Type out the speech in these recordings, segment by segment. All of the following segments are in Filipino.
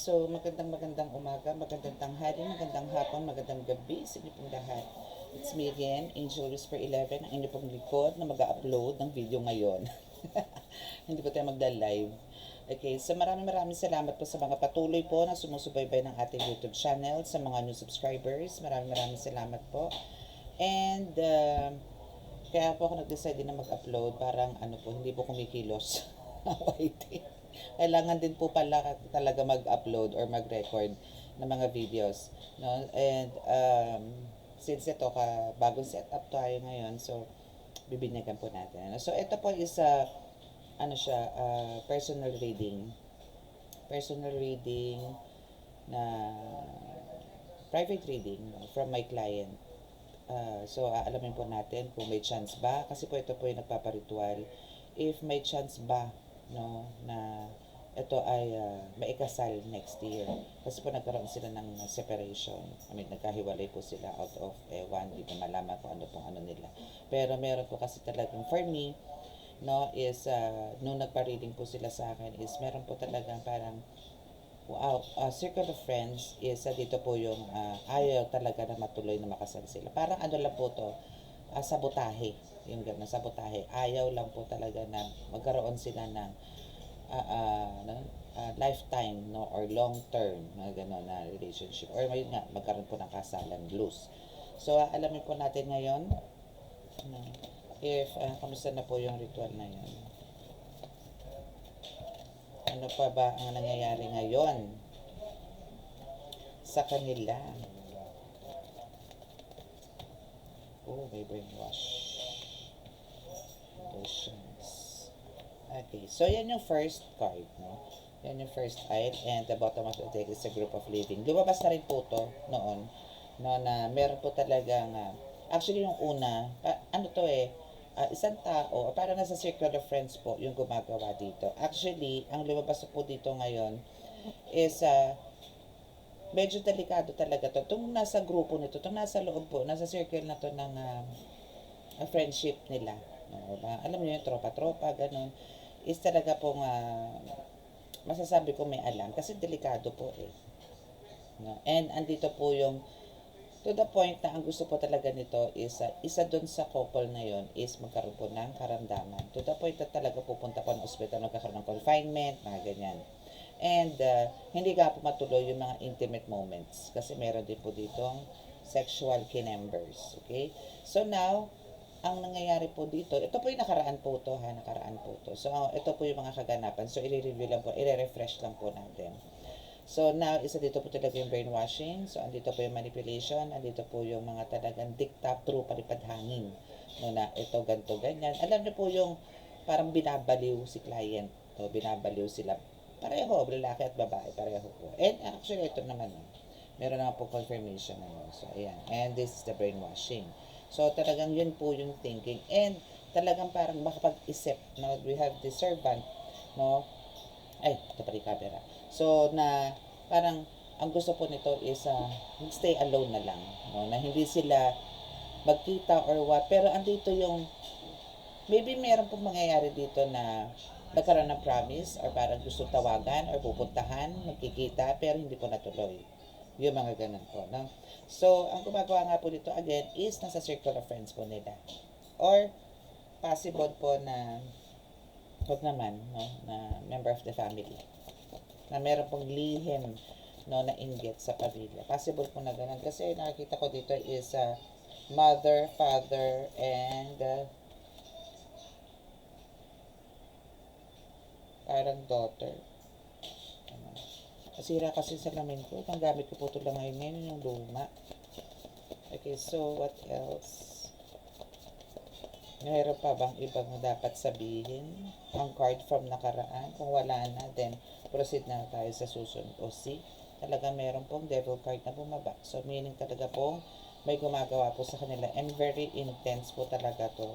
So, magandang umaga, magandang tanghali, magandang hapon, magandang gabi sa inyo pong lahat. It's me again, Angel Whisper 11, ang inyo pong likod na mag-upload ng video ngayon. Hindi po tayo magda-live. Okay, so maraming salamat po sa mga patuloy po na sumusubaybay ng ating YouTube channel, sa mga new subscribers. Maraming salamat po. And, kaya po ako nag-decide din na mag-upload, parang hindi po kumikilos. Waiting. Kailangan din po pala talaga mag-upload or mag-record ng mga videos, no? And since ito bagong setup tayo ngayon, so bibinyagan po natin. So ito po is personal reading. Personal reading na private reading, no, from my client. So aalamin po natin kung may chance ba, kasi po ito po yung nagpaparitual, if may chance ba, no, na ito ay maikasal next year. Kasi po nagkaroon sila ng separation. Nagkahiwalay po sila out of one. Hindi ko malaman kung ano nila. Pero meron po kasi talagang, for me, no, is nung nagpa-reading po sila sa akin, is meron po talagang parang circle of friends is dito po yung ayaw talaga na matuloy na makasal sila. Parang lang po to, sabotahe. Yung gano'n, sabotahe. Ayaw lang po talaga na magkaroon sila ng lifetime, no, or long term na gano'n na relationship, or may nga magkaroon po ng kasalan, blues. So alamin po natin ngayon, no, if kamusta na po yung ritual na yun. Ano pa ba ang nangyayari ngayon sa kanila? May brainwash. Okay, so yan yung first card, no? Yan yung first card, and the bottom of the deck is a group of living. Lumabas na rin po to noon, no, na meron po talagang, actually yung una, isang tao, para nasa circle of friends po yung gumagawa dito. Actually, ang lumabas po dito ngayon is, medyo delikado talaga to. Itong nasa grupo nito, itong nasa loob po, nasa circle na to ng friendship nila. No, alam niyo yung tropa-tropa, ganun. Is talaga pong masasabi ko may alam. Kasi delikado po eh. No? And andito po yung to the point na ang gusto po talaga nito is isa dun sa couple na yon is magkaroon po ng karamdaman. To the point na talaga pupunta po ng ospital, magkakaroon ng confinement, mga ganyan. And hindi ka po matuloy yung mga intimate moments kasi meron din po ditong sexual kinembers. Okay? So now, ang nangyayari po dito, ito po yung nakaraan po to. So ito po yung mga kaganapan. So i-review lang po, i-refresh lang po natin. So now, isa dito po talaga yung brainwashing. So andito po yung manipulation, andito po yung mga talagang diktat through palipad hangin. No, na ito, ganto, ganyan. Alam niyo po yung parang binabaliw si client. So, binabaliw sila. Pareho, lalaki at babae, pareho po. And actually, ito naman, meron naman po confirmation. So, ayan. And this is the brainwashing. So, talagang yun po yung thinking. And talagang parang makapag-isip. No? We have the servant, no? Ay, ito pa rin camera. So, na parang ang gusto po nito is stay alone na lang. No? Na hindi sila magkita or what. Pero andito yung, maybe meron pong mangyayari dito na nagkaroon ng promise or parang gusto tawagan or pupuntahan, magkikita, pero hindi po natuloy. Yung mga ganun po. No? So, ang gumagawa nga po dito again is nasa circle of friends po nila. Or, possible po na wag naman, no, na member of the family. Na meron pong lihim, no, na inggit sa pamilya. Possible po na ganun. Kasi nakikita ko dito is mother, father, and parang daughter. Masira kasi sa lamin ko. Ang gamit ko po ito lang ngayon yung luma. Okay, so what else? Mayroon pa bang ibang dapat sabihin? Ang card from nakaraan. Kung wala na, then proceed na tayo sa susunod. O see, talaga meron pong devil card na bumaba. So meaning talaga pong may gumagawa po sa kanila. And very intense po talaga to.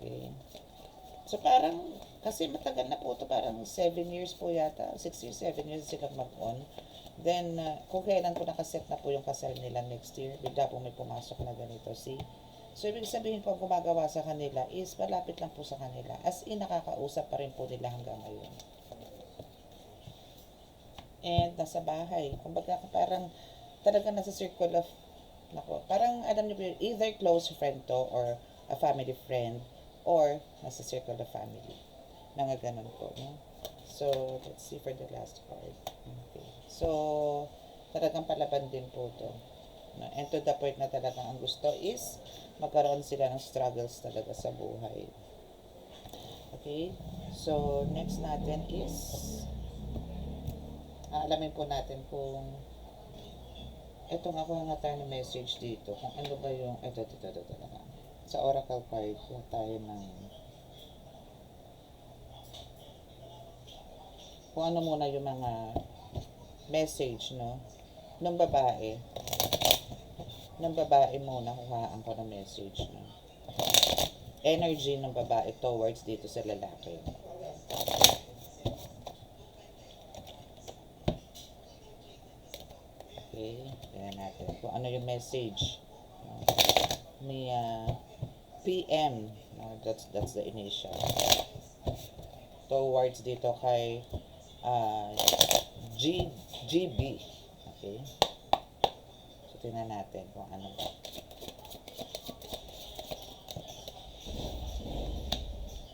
Okay. So parang, kasi matagal na po ito, parang 7 years po yata, 6 years, 7 years silang mag-on. Then, kung kailan po nakaset na po yung kasal nila next year, bigla po may pumasok na ganito, see? So, ibig sabihin po, ang gumagawa sa kanila is malapit lang po sa kanila. As in, nakakausap pa rin po nila hanggang ngayon. and nasa bahay. Kumbaga parang talaga nasa circle of, nako, parang alam niyo po yun, either close friend to or a family friend or nasa circle of family. Mga ganun po, no? So, let's see for the last card. Okay. So, talagang palaban din po to. No? And to the point na talagang ang gusto is magkaroon sila ng struggles talaga sa buhay. Okay? So, next natin is alamin po natin kung ito nga kung nga tayo ng message dito. Kung ano ba yung ito talaga. Sa oracle card, tayo ng kung ano muna yung mga message, no? Ng babae muna, kuhaan ko ng message, no? Energy ng babae towards dito sa lalaki. Okay, tingnan natin kung ano yung message. May PM, that's the initial. Towards dito kay GB. Okay. So, tingnan natin kung ano ba.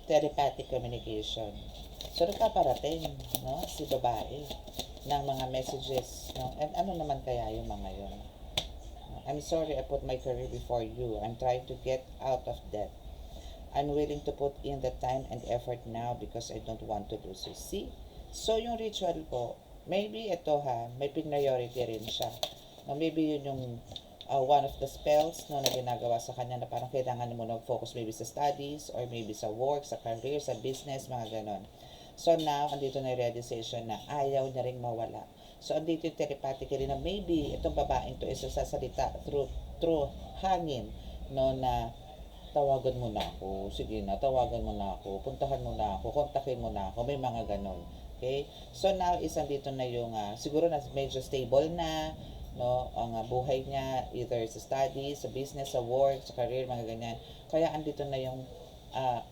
Telepathic communication. So, nagpaparating, no, si babae ng mga messages, no? And ano naman kaya yung mga yun? I'm sorry I put my career before you. I'm trying to get out of debt. I'm willing to put in the time and effort now because I don't want to lose you. See? So, yung ritual po, maybe ito may priority rin siya. No, maybe yun yung one of the spells no, na ginagawa sa kanya na parang kailangan mo mag-focus maybe sa studies or maybe sa work, sa career, sa business, mga ganon. So now, andito na yung realization na ayaw niya ring mawala. So andito yung telepathically na maybe itong babaeng to is sasalita through hangin, no, na tawagan mo na ako, sige na, tawagan mo na ako, puntahan mo na ako, kontakin mo na ako, may mga ganon. Okay? So now is andito na yung siguro na medyo stable na, no, ang buhay niya either sa studies, sa business, sa work, sa career, mga ganyan. Kaya andito na yung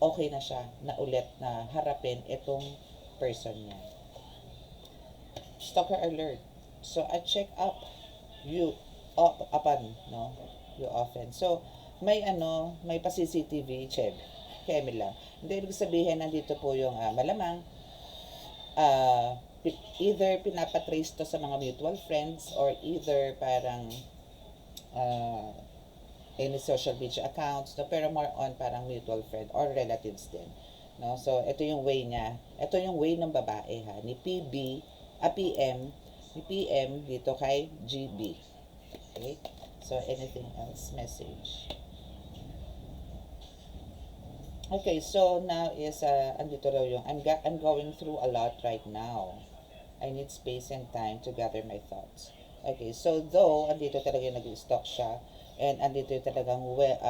okay na siya na ulit na harapin itong person niya. Stalker alert. So I check up you upon, no, you often. So may pa CCTV check. Kaya lang. Hindi ibig sabihin nandito po yung malamang either pinapatrace to sa mga mutual friends or either parang any social media accounts, no? Pero more on parang mutual friend or relatives din, no? So ito yung way niya, ito yung way ng babae ni PM dito kay GB. Okay, so anything else message? Okay, so now is andito raw yung I'm going through a lot right now. I need space and time to gather my thoughts. Okay, so though andito talaga yung nag-stock siya and andito yung talagang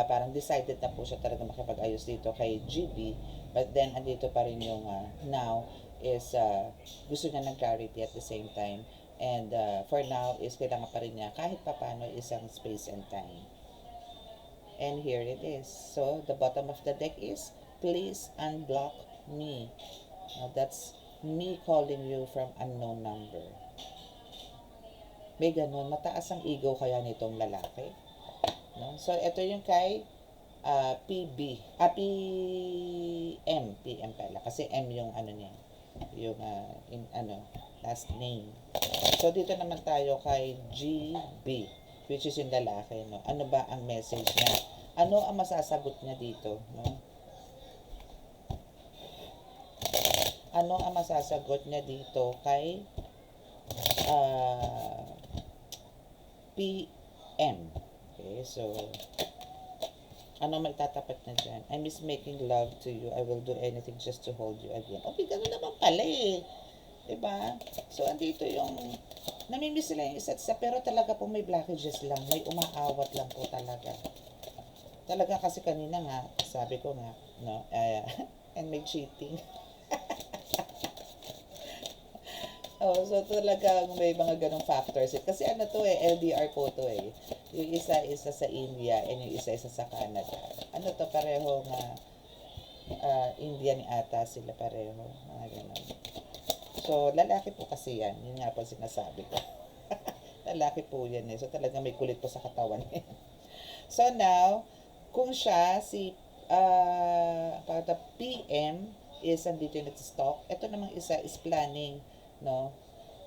parang decided na po siya talaga makipag-ayos dito kay GB, but then andito pa rin yung now is gusto niya ng clarity at the same time, and for now is kailangan pa rin niya kahit papano isang space and time. And here it is. So the bottom of the deck is please unblock me. Now that's me calling you from unknown number. May ganun, mataas ang ego kaya nitong lalaki, no? So ito yung kay PM pala kasi M yung niya, yung last name. So dito naman tayo kay GB, which is yung lalaki, no? Ano ba ang message niya? Ano ang masasagot niya dito, no? Ano ang masasagot niya dito kay PM? Okay, so ano may tatapat na dyan? I miss making love to you. I will do anything just to hold you again. Okay, gano'n naman pala eh. Diba? So, andito yung namimiss sila yung isa't isa, pero talaga po may blockages lang. May umaawat lang po talaga. Talaga kasi kanina nga, sabi ko nga, no, and may cheating. Oh, so talagang may mga ganong factors. Kasi to LDR po to eh. Yung isa sa India and yung isa sa Canada. To pareho nga Indian ata sila pareho. Mga ganon. So So, lalaki po kasi yan. Yun nga po sinasabi ko. Lalaki po yan eh. So, talaga may kulit po sa katawan niya. So, now, kung siya, si PM is andito yung nag-stock. Ito namang isa is planning, no?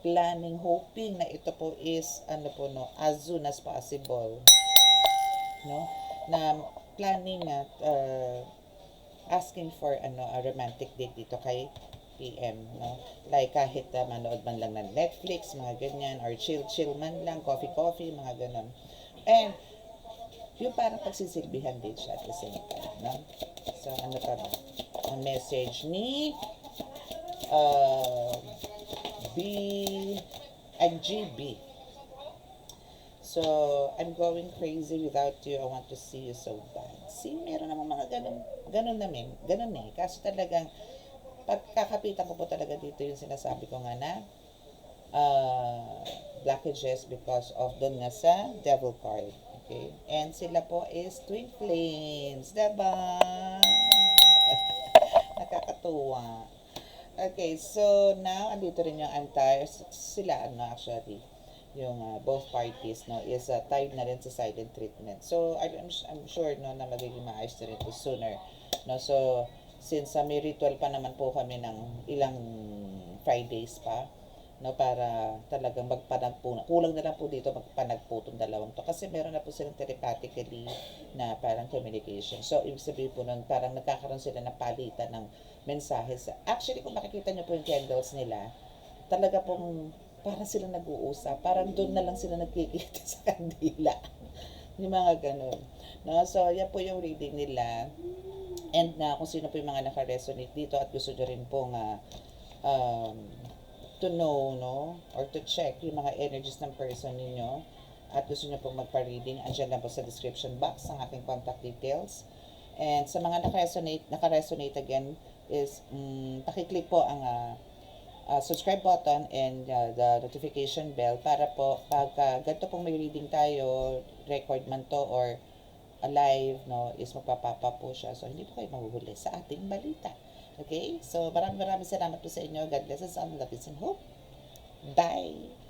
Planning, hoping na ito po is, ano po, no, as soon as possible, no? Na planning at asking for a romantic date dito kay PM, no? Like kahit manood man lang ng Netflix, mga ganyan, or chill man lang, coffee, mga ganon. And yung parang pagsisilbihan din siya at the same time, no? So, ano pa ba? Ang message ni B and GB. So, I'm going crazy without you. I want to see you so bad. See, meron namang mga ganun namin. Ganun eh. Kasi talagang, pagkakapitan ko po talaga dito yung sinasabi ko nga na, blockages because of doon nga sa devil card. Okay? And sila po is twin flames. Diba? Nakakatuwa. Okay, so now, andito rin yung sila, actually, yung both parties, no, is tied na rin sa silent treatment. So, I'm sure, no, na magiging maayos na rin ito sooner. No, so, since may ritual pa naman po kami ng ilang Fridays pa, no, para talagang magpanagpo. Kulang na lang po dito magpanagpo itong dalawang to. Kasi meron na po silang telepathically na parang communication. So, ibig sabihin po nun, parang nagkakaroon sila ng palitan ng mensahe. Actually, kung makikita nyo po yung candles nila, talaga pong parang sila nag-uusap. Parang doon na lang sila nagkikita sa kandila. Yung mga ganun. No? So, yan po yung reading nila. And kung sino po yung mga naka-resonate dito at gusto nyo rin pong to know, no? Or to check yung mga energies ng person ninyo at gusto nyo pong magpa-reading, andyan lang po sa description box ang aking contact details. And sa mga naka-resonate again is pakiclick po ang subscribe button and the notification bell para po pag ganito pong may reading tayo, record man to or live, no, is magpapapa po siya. So, hindi po kayo mahuhuli sa ating balita. Okay? So, maraming salamat po sa inyo. God bless us all. Love, peace, and hope. Bye!